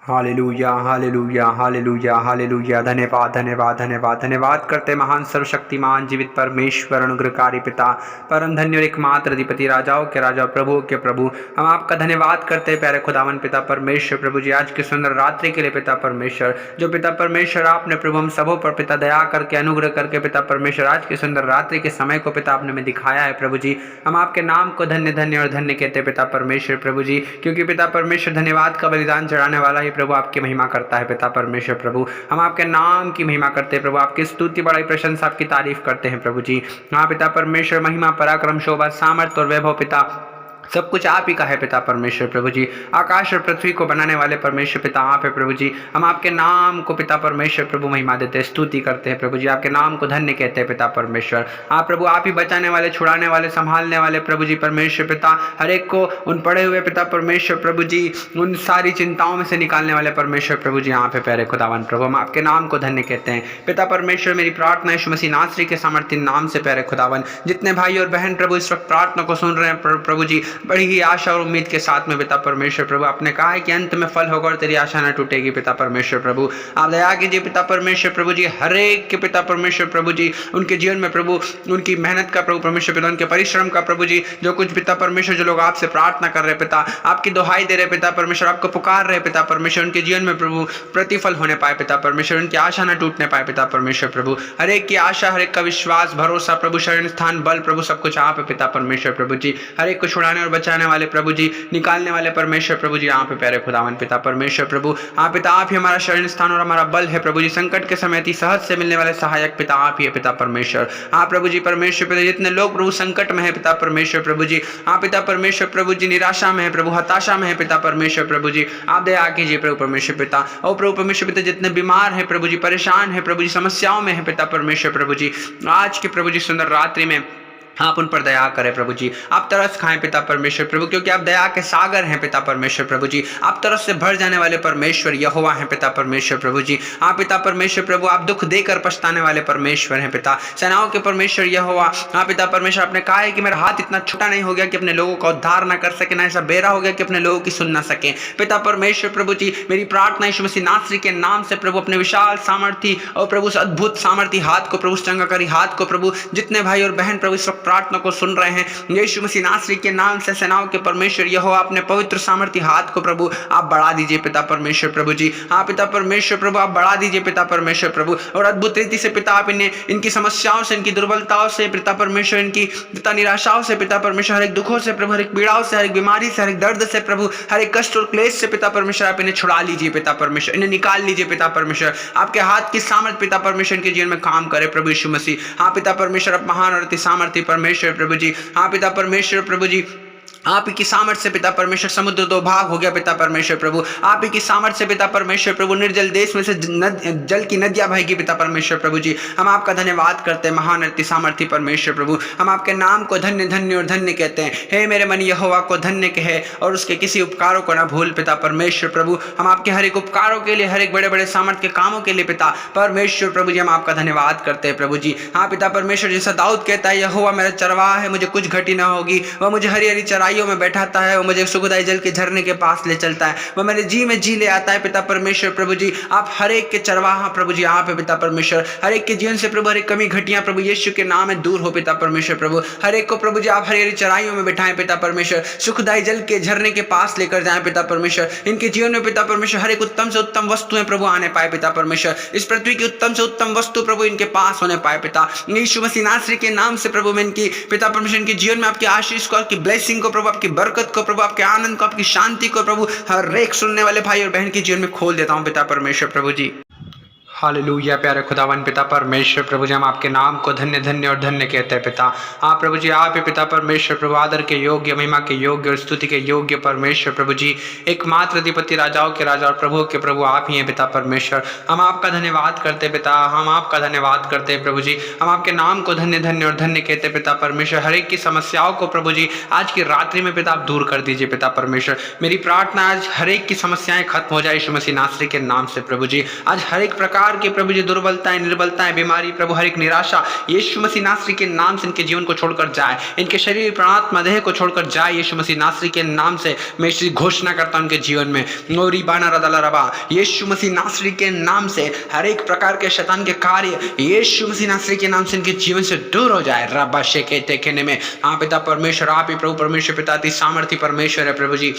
Hallelujah hallelujah hallelujah hallelujah. धन्यवाद धन्यवाद धन्यवाद धन्यवाद करते महान सर्वशक्तिमान जीवित परमेश्वर अनुग्रहकारी पिता परम धन्य और एकमात्र अधिपति राजाओं के राजा प्रभुओं के प्रभु, हम आपका धन्यवाद करते हैं प्यारे खुदावन पिता परमेश्वर प्रभु जी, आज की सुंदर रात्रि के लिए पिता परमेश्वर, जो पिता परमेश्वर आपने प्रभु हम सबों पर पिता दया करके अनुग्रह करके पिता परमेश्वर आज की सुंदर रात्रि के समय को पिता आपने में दिखाया है प्रभु जी। हम आपके नाम को धन्य धन्य और धन्य कहते हैं पिता परमेश्वर प्रभु जी, क्योंकि पिता परमेश्वर धन्यवाद का बलिदान चढ़ाने वाला ही प्रभु आपकी महिमा करता है पिता परमेश्वर प्रभु। हम आपके नाम की महिमा करते हैं प्रभु, आपकी स्तुति बड़ाई प्रशंसा आपकी तारीफ करते हैं प्रभु जी। हाँ पिता परमेश्वर, महिमा पराक्रम शोभा सामर्थ्य और वैभव पिता सब कुछ आप ही का है पिता परमेश्वर प्रभु जी। आकाश और पृथ्वी को बनाने वाले परमेश्वर पिता आप है प्रभु जी। हम आपके नाम को पिता परमेश्वर प्रभु महिमा देते हैं, स्तुति करते हैं प्रभु जी, आपके नाम को धन्य कहते हैं पिता परमेश्वर। आप प्रभु आप ही बचाने वाले, छुड़ाने वाले, संभालने वाले प्रभु जी परमेश्वर पिता, हर एक को उन पड़े हुए पिता परमेश्वर प्रभु जी, उन सारी चिंताओं में से निकालने वाले परमेश्वर प्रभु जी आप है प्यारे खुदावन प्रभु। हम आपके नाम को धन्य कहते हैं पिता परमेश्वर। मेरी प्रार्थना यीशु मसीह नासरी के सामर्थ्य नाम से प्यारे खुदावन, जितने भाई और बहन प्रभु इस वक्त प्रार्थना को सुन रहे हैं प्रभु जी, बड़ी ही आशा और उम्मीद के साथ में पिता परमेश्वर प्रभु, आपने कहा है कि अंत में फल होगा और तेरी आशा न टूटेगी पिता परमेश्वर प्रभु। आप दया कीजिए पिता परमेश्वर प्रभु जी, हर एक के पिता परमेश्वर प्रभु जी, उनके जीवन में प्रभु उनकी मेहनत का प्रभु परमेश्वर पिता, उनके परिश्रम का प्रभु जी, जो कुछ पिता परमेश्वर जो लोग आपसे प्रार्थना कर रहे पिता, आपकी दुहाई दे रहे पिता परमेश्वर, आपको पुकार रहे पिता परमेश्वर, उनके जीवन में प्रभु प्रतिफल होने पाए पिता परमेश्वर, उनकी आशा न टूटने पाए पिता परमेश्वर प्रभु। हर एक की आशा, हर एक का विश्वास भरोसा प्रभु, शरण स्थान बल प्रभु सब कुछ आप है पिता परमेश्वर प्रभु जी। हर एक को छुड़ाने और बचाने वाले प्रभु जी, निकालने वाले परमेश्वर प्रभु जी आप है प्यारे खुदावन पिता परमेश्वर प्रभु। हाँ पिता आप ही हमारा शरण स्थान और हमारा बल है प्रभु जी, संकट के समय अति सहज से मिलने वाले सहायक पिता आप ही है पिता परमेश्वर। हाँ प्रभु जी परमेश्वर पिता, जितने लोग प्रभु संकट में है पिता परमेश्वर प्रभु जी, हाँ पिता परमेश्वर प्रभु जी, निराशा में है प्रभु, हताशा में है पिता परमेश्वर प्रभु जी, आप दया कीजिए प्रभु परमेश्वर पिता। और प्रभु परमेश्वर पिता, जितने बीमार है प्रभु जी, परेशान है प्रभु जी, समस्याओं में है पिता परमेश्वर प्रभु जी, आज के प्रभु जी सुंदर रात्रि में आप उन पर दया करें प्रभु जी। आप तरस खाएं पिता परमेश्वर प्रभु, क्योंकि आप दया के सागर हैं पिता परमेश्वर प्रभु जी। आप तरस से भर जाने वाले परमेश्वर यहोवा हैं पिता परमेश्वर प्रभु जी। आप पिता परमेश्वर प्रभु, आप दुख देकर पछताने वाले परमेश्वर हैं पिता, सेनाओं के परमेश्वर यहोवा। आप पिता परमेश्वर, आपने कहा है कि मेरा हाथ इतना छोटा नहीं हो गया कि अपने लोगों का उद्धार ना कर सके, ना ऐसा बेरा हो गया कि अपने लोगों की सुन ना सके पिता परमेश्वर प्रभु जी। मेरी प्रार्थना यीशु मसीह नासरी के नाम से प्रभु, अपने विशाल सामर्थी और प्रभु अद्भुत सामर्थी हाथ को प्रभु, चंगाकारी हाथ को प्रभु, जितने भाई और बहन प्रभु इस वक्त प्रार्थना को सुन रहे हैं, यीशु मसीह नासरी के नाम से सेनाओं के परमेश्वर यहोवा, अपने पवित्र सामर्थी हाथ को प्रभु आप बढ़ा दीजिए पिता परमेश्वर प्रभु जी। हाँ पिता परमेश्वर प्रभु, आप बढ़ा दीजिए पिता परमेश्वर प्रभु, और अद्भुत रीति से पिता आप इन्हें इनकी समस्याओं से, इनकी दुर्बलताओं से पिता परमेश्वर, इनकी पिता निराशाओं से पिता परमेश्वर, हर एक दुखों से प्रभु, हर एक पीड़ाओं से, हर एक बीमारी से, हर एक दर्द से प्रभु, हर एक कष्ट और क्लेश से पिता परमेश्वर आप इन्हें छुड़ा लीजिए पिता परमेश्वर, इन्हें निकाल लीजिए पिता परमेश्वर। आपके हाथ की सामर्थ पिता परमेश्वर के जीवन में काम करे प्रभु यीशु मसीह। हाँ पिता परमेश्वर, आप महान और अति सामर्थी परमेश्वर प्रभु जी। हाँ पिता परमेश्वर प्रभु जी, आप ही की सामर्थ्य से पिता परमेश्वर समुद्र दो भाग हो गया पिता परमेश्वर प्रभु। आप ही की सामर्थ्य से पिता परमेश्वर प्रभु, निर्जल देश में से जल की नदियां बहेगी पिता परमेश्वर प्रभु जी। हम आपका धन्यवाद करते हैं महान अति सामर्थी परमेश्वर प्रभु। हम आपके नाम को धन्य धन्य और धन्य कहते हैं। हे मेरे मन यहोवा को धन्य कहे और उसके किसी उपकारों को ना भूल पिता परमेश्वर प्रभु। हम आपके हर एक उपकारों के लिए, हर एक बड़े बड़े सामर्थ्य के कामों के लिए पिता परमेश्वर प्रभु जी हम आपका धन्यवाद करते हैं प्रभु जी। हाँ पिता परमेश्वर, जैसा दाऊद कहता है, यहोवा मेरा चरवाहा है, मुझे कुछ घटी ना होगी, वह मुझे हरी हरी चराइयों में बैठाता है, वो मुझे सुखदाई जल के झरने के पास ले चलता है, वो मेरे जी में जी ले आता है पिता परमेश्वर प्रभु जी। आप हर एक के चरवाहा प्रभु जी आप है पिता परमेश्वर, हर एक के जीवन से प्रभु हर एक कमी घटियां प्रभु यीशु के नाम में दूर हो पिता परमेश्वर प्रभु। हर एक को प्रभु जी आप हरी हरी चराइयों में बैठाएं पिता परमेश्वर, सुखदाई जल के झरने के पास लेकर जाएं पिता परमेश्वर। इनके जीवन में पिता परमेश्वर हर एक उत्तम से उत्तम वस्तुएं प्रभु आने पाए पिता परमेश्वर, इस पृथ्वी की उत्तम से उत्तम वस्तु प्रभु इनके पास होने पाए पिता यीशु मसीह नासरी के नाम से प्रभु। मैं इनकी पिता परमेश्वर इनके जीवन में आपकी आशीष को, आपकी ब्लेसिंग को प्रभु, आपकी बरकत को प्रभु, आपके आनंद को, आपकी शांति को प्रभु हर एक सुनने वाले भाई और बहन के जीवन में खोल देता हूं पिता परमेश्वर प्रभु जी। हालेलुया प्यारे खुदावन पिता परमेश्वर प्रभु जी, हम आपके नाम को धन्य धन्य और धन्य कहते हैं पिता। हाँ प्रभु जी, आप ही पिता परमेश्वर प्रभु, आदर के योग्य, महिमा के योग्य और स्तुति के योग्य परमेश्वर प्रभु जी, एकमात्र अधिपति, राजाओं के राजा और प्रभु के प्रभु आप ही हैं पिता परमेश्वर। हम आपका धन्यवाद करते पिता, हम आपका धन्यवाद करते हैं प्रभु जी। हम आपके नाम को धन्य धन्य और धन्य कहते पिता परमेश्वर। हर एक की समस्याओं को प्रभु जी आज की रात्रि में पिता आप दूर कर दीजिए पिता परमेश्वर। मेरी प्रार्थना आज हर एक की समस्याएं खत्म हो जाए यीशु मसीह नासरी के नाम से प्रभु जी। आज हर एक प्रकार प्रकार की प्रभु जी दुर्बलताएं, निर्बलताएं, बीमारी प्रभु, हर एक निराशा यीशु मसीह नासरी के नाम से इनके जीवन को छोड़कर जाए, इनके शरीर प्राणात्मा देह को छोड़कर जाए यीशु मसीह नासरी के नाम से मैं इसी घोषणा करता हूं उनके जीवन में। नोरी बाना रदाला रबा, यीशु मसीह नासरी के नाम से हर एक प्रकार के शैतान के कार्य यीशु मसीह नासरी के नाम से इनके जीवन से दूर हो जाए। रब्बा शेके देखने में हाँ पिता परमेश्वर, आप ही प्रभु परमेश्वर पिता अति सामर्थी परमेश्वर है प्रभु जी।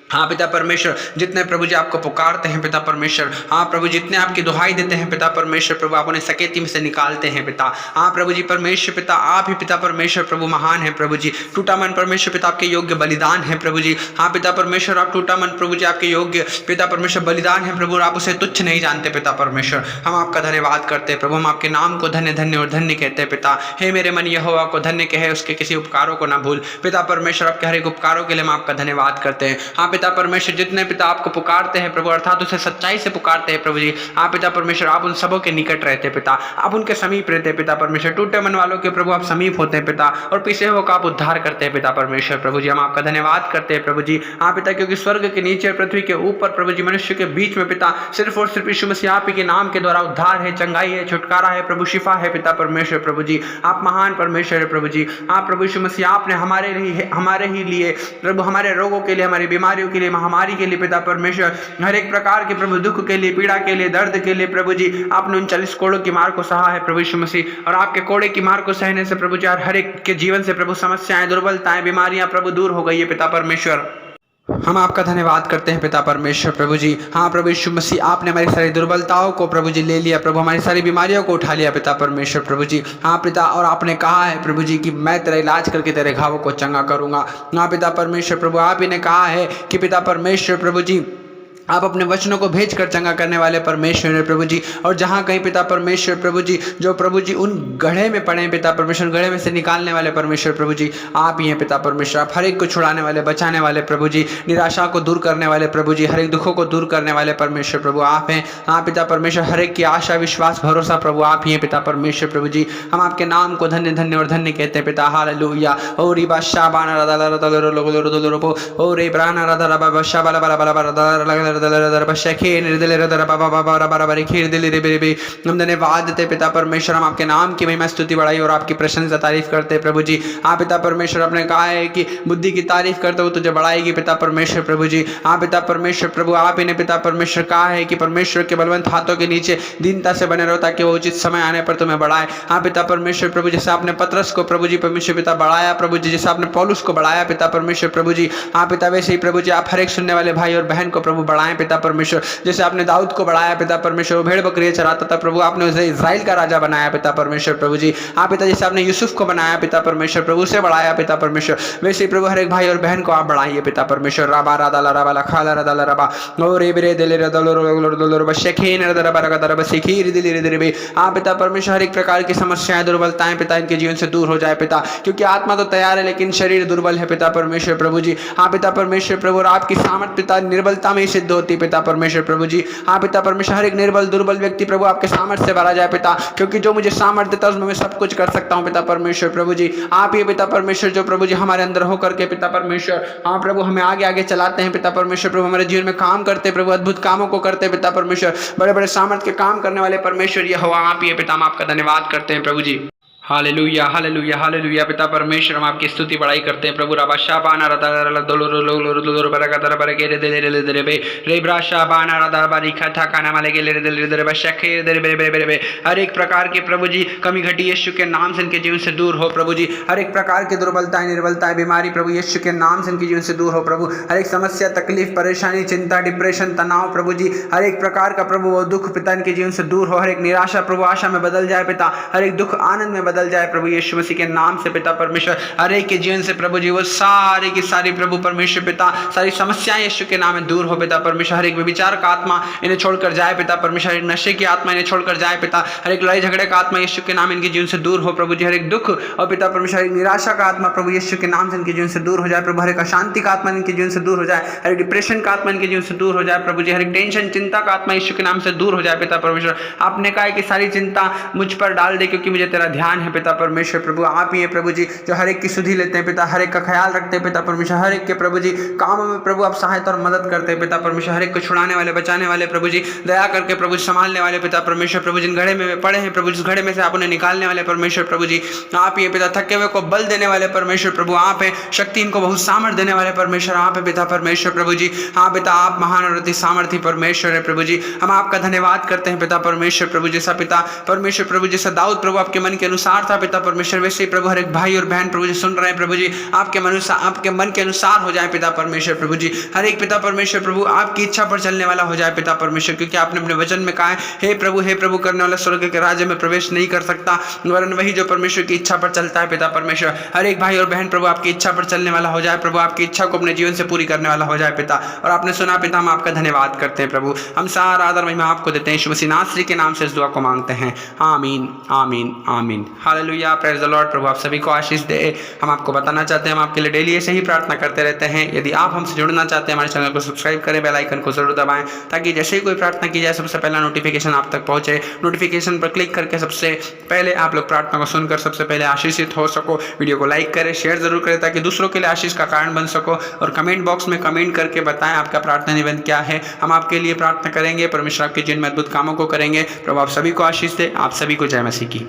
हाँ पिता परमेश्वर, जितने प्रभु जी आपको पुकारते हैं पिता परमेश्वर, हाँ प्रभु जितने आपकी दुहाई देते हैं पिता परमेश्वर प्रभु, आप उन्हें सकेती में से निकालते हैं पिता। हाँ प्रभु जी परमेश्वर पिता, आप ही पिता परमेश्वर प्रभु महान है प्रभु जी। टूटा मन परमेश्वर पिता आपके योग्य बलिदान है प्रभु जी। हाँ पिता परमेश्वर, आप टूटा मन प्रभु जी आपके योग्य पिता परमेश्वर बलिदान है प्रभु, आप उसे तुच्छ नहीं जानते पिता परमेश्वर। हम आपका धन्यवाद करते हैं प्रभु, हम आपके नाम को धन्य धन्य और धन्य कहते हैं पिता। हे मेरे मन यहोवा को धन्य कहे, उसके किसी उपकारों को ना भूल पिता परमेश्वर। आपके हर एक उपकारों के लिए हम आपका धन्यवाद करते हैं। हाँ पिता परमेश्वर, जितने पिता आपको पुकारते हैं प्रभु, अर्थात उसे सच्चाई से पुकारते हैं प्रभु जी, आप पिता परमेश्वर आप उन सबों के निकट रहते पिता, आप उनके समीप रहते पिता परमेश्वर। टूटे मन वालों के प्रभु आप समीप होते हैं पिता, और पीछे हो का आप उद्धार करते हैं पिता परमेश्वर प्रभु जी। हम आपका धन्यवाद करते हैं प्रभु जी। हाँ पिता, क्योंकि स्वर्ग के नीचे और पृथ्वी के ऊपर प्रभु जी मनुष्य के बीच में पिता सिर्फ और सिर्फ यीशु मसीह आप ही के नाम के द्वारा उद्धार है, चंगाई है, छुटकारा है प्रभु, शिफा है पिता परमेश्वर प्रभु जी। आप महान परमेश्वर है प्रभु जी। हाँ प्रभु यीशु मसीह, आपने हमारे ही लिए प्रभु, हमारे रोगों के लिए, हमारी बीमारियों के लिए, महामारी के लिए पिता परमेश्वर, हर एक प्रकार के प्रभु दुख के लिए, पीड़ा के लिए, दर्द के लिए प्रभु जी, आपने 39 कोड़ों की मार को सहा है प्रभु यीशु मसीह। और आपके कोड़े की मार को सहने से प्रभु जी हर एक के जीवन से प्रभु समस्याएं, दुर्बलताएं, बीमारियां प्रभु दूर हो गई है पिता परमेश्वर। हम आपका धन्यवाद करते हैं पिता परमेश्वर प्रभु जी। हाँ प्रभु यीशु मसीह, आपने हमारी सारी दुर्बलताओं को प्रभु जी ले लिया प्रभु, हमारी सारी बीमारियों को उठा लिया पिता परमेश्वर प्रभु जी। हाँ पिता, और आपने कहा है प्रभु जी कि मैं तेरा इलाज करके तेरे घावों को चंगा करूंगा। हाँ पिता परमेश्वर प्रभु, आप ही ने कहा है कि पिता परमेश्वर प्रभु जी आप अपने वचनों को भेजकर चंगा करने वाले परमेश्वर है प्रभु जी। और जहाँ कहीं पिता परमेश्वर प्रभु जी जो प्रभु जी उन गड्ढे में पड़े हैं पिता परमेश्वर, गड्ढे में से निकालने वाले परमेश्वर प्रभु जी आप ही हैं पिता परमेश्वर। आप हर एक को छुड़ाने वाले, बचाने वाले प्रभु जी, निराशा को दूर करने वाले प्रभु जी, हर एक दुखों को दूर करने वाले परमेश्वर प्रभु आप हैं। हाँ पिता परमेश्वर, हर एक की आशा, विश्वास, भरोसा प्रभु आप ही हैं पिता परमेश्वर प्रभु जी। हम आपके नाम को धन्य धन्य और धन्य कहते हैं पिता। हालेलुया। ओ री बादशाह बाना रदा रदा रदा ओ रे ब्राना रदा रबा बादशाह बाला बाला बाला रदा हम धन्यवाद देते पिता परमेश्वर, हम आपके नाम की महिमा, स्तुति, बढ़ाई और आपकी प्रशंसा, तारीफ करते हैं प्रभु जी। हाँ पिता परमेश्वर, आपने कहा है कि बुद्धि की तारीफ करते हो तुझे बढ़ाएगी पिता परमेश्वर प्रभु जी। हाँ पिता परमेश्वर प्रभु, आप ही ने पिता परमेश्वर कहा है कि परमेश्वर के बलवंत हाथों के नीचे दीनता से बने रहो ताकि वो उचित समय आने पर तुम्हें बढ़ाए। हाँ पिता परमेश्वर प्रभु, जैसे आपने पतरस को प्रभु जी परमेश्वर पिता बढ़ाया प्रभु जी, जैसे आपने पौलुस को बढ़ाया पिता परमेश्वर प्रभु जी। हाँ पिता, वैसे ही प्रभु जी आप हर एक सुनने वाले भाई और बहन को प्रभु बढ़ाएं पिता परमेश्वर। जैसे आपने दाऊद को बढ़ाया पिता परमेश्वर, भेड़ बकरियां चराता था प्रभु, आपने उसे इजराइल का राजा बनाया पिता परमेश्वर प्रभु जी। हाँ पिता, जैसे आपने यूसुफ को बनाया पिता परमेश्वर प्रभु, उसे बढ़ाया पिता परमेश्वर, वैसे ही प्रभु हर एक भाई और बहन को आप बढ़ाइए पिता परमेश्वर। राबा रादा रबा लखाला रदा रबा और रे दिले रदा शकीन रदा रबा रदा सिखीर दिले रे। हाँ पिता परमेश्वर, हर एक प्रकार की समस्याएं, दुर्बलताएं पिता इनके जीवन से दूर हो जाए पिता, क्योंकि आत्मा तो तैयार है लेकिन शरीर दुर्बल है पिता परमेश्वर प्रभु जी। हाँ पिता परमेश्वर प्रभु, आपकी सामर्थ पिता निर्बलता में सिद्ध होती पिता परमेश्वर प्रभु जी। हाँ पिता परमेश्वर, हर एक निर्बल दुर्बल व्यक्ति प्रभु आपके सामर्थ्य से भरा जाए पिता, क्योंकि जो मुझे सामर्थ्य देता है उसमें मैं सब कुछ कर सकता हूँ पिता परमेश्वर प्रभु जी। आप ही पिता परमेश्वर जो प्रभु जी हमारे अंदर होकर के पिता परमेश्वर हाँ प्रभु हमें आगे आगे चलाते हैं पिता परमेश्वर प्रभु, हमारे जीवन में काम करते प्रभु, अद्भुत कामों को करते पिता परमेश्वर, बड़े बड़े सामर्थ्य के काम करने वाले परमेश्वर ये हो आप ही पिता। हम आपका धन्यवाद करते हैं प्रभु जी। Hallelujah hallelujah hallelujah. पिता परमेश्वर, हम आपकी स्तुति बढ़ाई करते हैं प्रभु। राबा शाबाना रदा रदा दोलो लोलो बरका दर बरके रे दे रे दे बे रे ब्रा शाबाना रदा बारिखा था खाना माले के रे दे बे शखे दे बे हर एक प्रकार के प्रभु जी कमी घटी यीशु के नाम से इनके जीवन से दूर हो प्रभु जी। हर एक प्रकार की दुर्बलताएं, निर्बलताएं, बीमारी प्रभु यीशु के नाम से इनके जीवन से दूर हो प्रभु। हर एक समस्या, तकलीफ, परेशानी, चिंता, डिप्रेशन, तनाव प्रभु जी, हर एक प्रकार का प्रभु वो दुख पिता इनके जीवन से दूर हो। हर एक निराशा प्रभु आशा में बदल जाए पिता, हर एक दुख आनंद में बदल जाए प्रभु यीशु मसीह के नाम से पिता परमेश्वर। हर एक के जीवन से प्रभु जी वो सारी की सारी प्रभु परमेश्वर पिता सारी समस्याएं यीशु के नाम में दूर हो पिता परमेश्वर। हर एक विचार का आत्मा इन्हें छोड़कर जाए पिता परमेश्वर, हर एक नशे की आत्मा इन्हें छोड़कर जाए पिता, हर एक लड़ाई झगड़े का आत्मा यीशु के नाम इनके जीवन से दूर हो प्रभु जी। हर एक दुख और पिता परमेश्वर, हर एक निराशा का आत्मा प्रभु यीशु के नाम से इनके जीवन से दूर हो जाए प्रभु। हर एक अशांति का आत्मा इनके जीवन से दूर हो जाए, हर एक डिप्रेशन का आत्मा इनके जीवन से दूर हो जाए प्रभु जी। हर एक टेंशन, चिंता का आत्मा यीशु के नाम से दूर हो जाए पिता परमेश्वर। आपने कहा कि सारी चिंता मुझ पर डाल दे क्योंकि मुझे तेरा ध्यान हैं पिता परमेश्वर प्रभु। आप ही हैं प्रभु जी जो हर एक की सुधि लेते हैं पिता, हर एक का ख्याल रखते हैं पिता परमेश्वर, हर एक के प्रभु जी कामों में प्रभु आप सहायता और मदद करते हैं पिता परमेश्वर, हर एक को छुड़ाने वाले, बचाने वाले प्रभु जी, दया करके प्रभु संभालने वाले पिता परमेश्वर प्रभु, जिन घड़े में पड़े हैं प्रभु, जिस घड़े में से आप उन्हें निकालने वाले परमेश्वर प्रभु जी, आप ही हैं पिता। थके हुए को बल देने वाले परमेश्वर प्रभु आप हैं, शक्ति इनको बहुत सामर्थ्य देने वाले परमेश्वर आप हैं पिता परमेश्वर प्रभु जी। हाँ पिता, आप महान और अति सामर्थ्य परमेश्वर है प्रभु जी। हम आपका धन्यवाद करते हैं पिता परमेश्वर प्रभु। जैसा पिता परमेश्वर प्रभु, जैसा दाऊद प्रभु आपके मन के अनुसार था पिता परमेश्वर, वैसे ही प्रभु हर एक भाई और बहन प्रभु जी सुन रहे हैं प्रभु जी, आपके मन के अनुसार हो जाए पिता परमेश्वर प्रभु जी। हर एक पिता परमेश्वर प्रभु आपकी इच्छा पर चलने वाला हो जाए पिता परमेश्वर, क्योंकि आपने अपने वचन में कहा है, हे प्रभु करने वाला स्वर्ग के राज्य में प्रवेश नहीं कर सकता, वरन वही जो परमेश्वर की इच्छा पर चलता है पिता परमेश्वर। हर एक भाई और बहन प्रभु आपकी इच्छा पर चलने वाला हो जाए प्रभु, आपकी इच्छा को अपने जीवन से पूरी करने वाला हो जाए पिता। और आपने सुना पिता, हम आपका धन्यवाद करते हैं प्रभु, हम सारा आदर महिमा आपको देते हैं, यीशु मसीह नासरी के नाम से इस दुआ को मांगते हैं, आमीन आमीन आमीन। Hallelujah, praise the lord. प्रभु आप सभी को आशीष दे। हम आपको बताना चाहते हैं, हम आपके लिए डेली ऐसे ही प्रार्थना करते रहते हैं। यदि आप हमसे जुड़ना चाहते हैं, हमारे चैनल को सब्सक्राइब करें, बेल आइकन को जरूर दबाएं, ताकि जैसे ही कोई प्रार्थना की जाए सबसे पहला नोटिफिकेशन आप तक पहुंचे। नोटिफिकेशन पर क्लिक करके सबसे पहले आप लोग प्रार्थना को सुनकर सबसे पहले आशीषित हो सको। वीडियो को लाइक करें, शेयर जरूर करें, ताकि दूसरों के लिए आशीष का कारण बन सको। और कमेंट बॉक्स में कमेंट करके बताएं आपका प्रार्थना निवेदन क्या है, हम आपके लिए प्रार्थना करेंगे। परमेश्वर आपके जीवन में अद्भुत कामों को करेंगे। प्रभु आप सभी को आशीष दे। आप सभी को जय मसीह की।